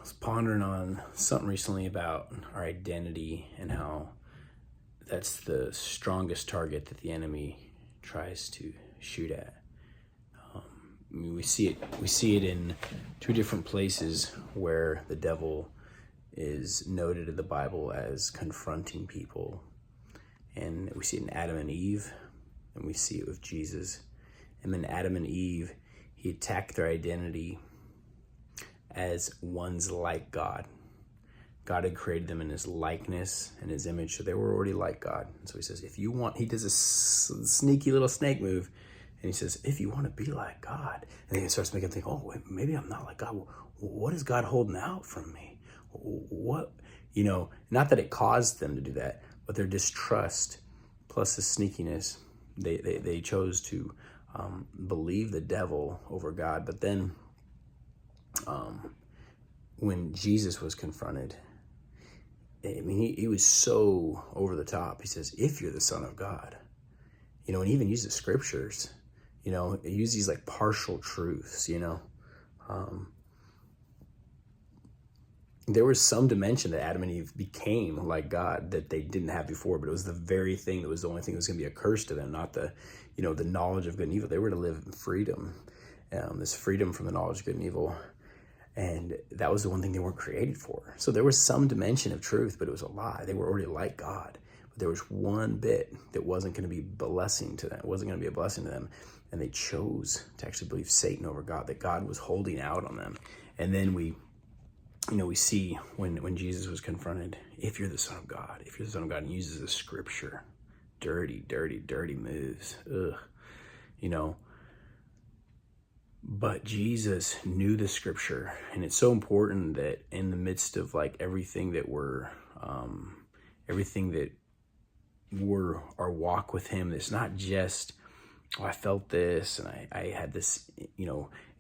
was pondering on something recently about our identity and how that's the strongest target that the enemy tries to shoot at. I mean, we see it in two different places where the devil is noted in the Bible as confronting people. And we see it in Adam and Eve, and we see it with Jesus. And then Adam and Eve, he attacked their identity as ones like God. God had created them in his likeness and his image, so they were already like God. And so he says, if you want, he does a sneaky little snake move, and he says, if you want to be like God, and then he starts making them think, oh, wait, maybe I'm not like God. Well, what is God holding out from me? What, not that it caused them to do that, but their distrust plus the sneakiness, they chose to believe the devil over God. But then when Jesus was confronted, I mean, he was so over the top. He says, if you're the Son of God, and he even uses scriptures, he uses these like partial truths, there was some dimension that Adam and Eve became like God that they didn't have before, but it was the very thing that was the only thing that was going to be a curse to them, not the, the knowledge of good and evil. They were to live in freedom, this freedom from the knowledge of good and evil. And that was the one thing they weren't created for. So there was some dimension of truth, but it was a lie. They were already like God. But there was one bit that wasn't going to be a blessing to them. It wasn't going to be a blessing to them. And they chose to actually believe Satan over God, that God was holding out on them. And then we see when Jesus was confronted, if you're the Son of God, if you're the Son of God, and uses the scripture, dirty, dirty, dirty moves. But Jesus knew the scripture, and it's so important that in the midst of like everything that we're our walk with him, it's not just, oh, I felt this and I had this,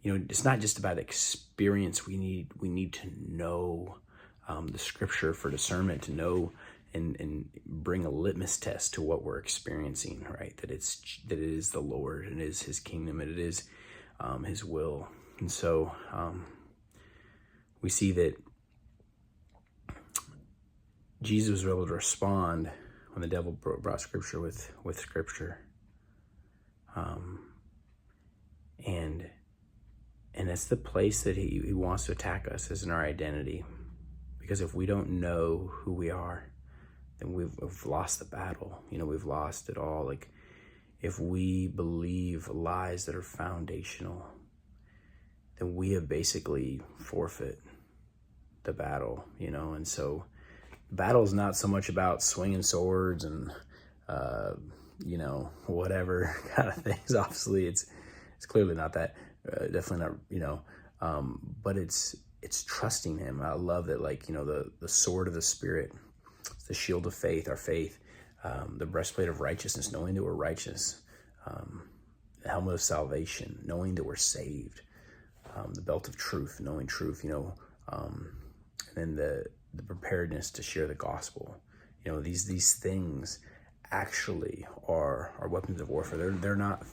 it's not just about experience. We need to know the scripture for discernment, to know and bring a litmus test to what we're experiencing, right? That it is the Lord, and it is his kingdom, and it is his will. And so we see that Jesus was able to respond when the devil brought scripture with scripture. And that's the place that he wants to attack us, is in our identity. Because if we don't know who we are, then we've lost the battle. We've lost it all. Like, if we believe lies that are foundational, then we have basically forfeit the battle, And so the battle is not so much about swinging swords and, whatever kind of things. Obviously, it's clearly not that. Definitely not, but it's trusting him. I love that, the sword of the Spirit, the shield of faith, our faith, the breastplate of righteousness, knowing that we're righteous, the helmet of salvation, knowing that we're saved, the belt of truth, knowing truth, and then the preparedness to share the gospel. These things actually are weapons of warfare. They're not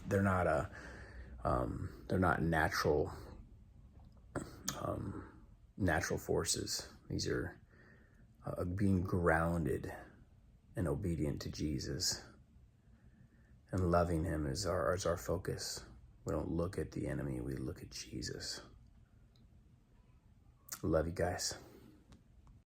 natural forces. These are being grounded and obedient to Jesus, and loving him is our focus. We don't look at the enemy, we look at Jesus. Love you guys.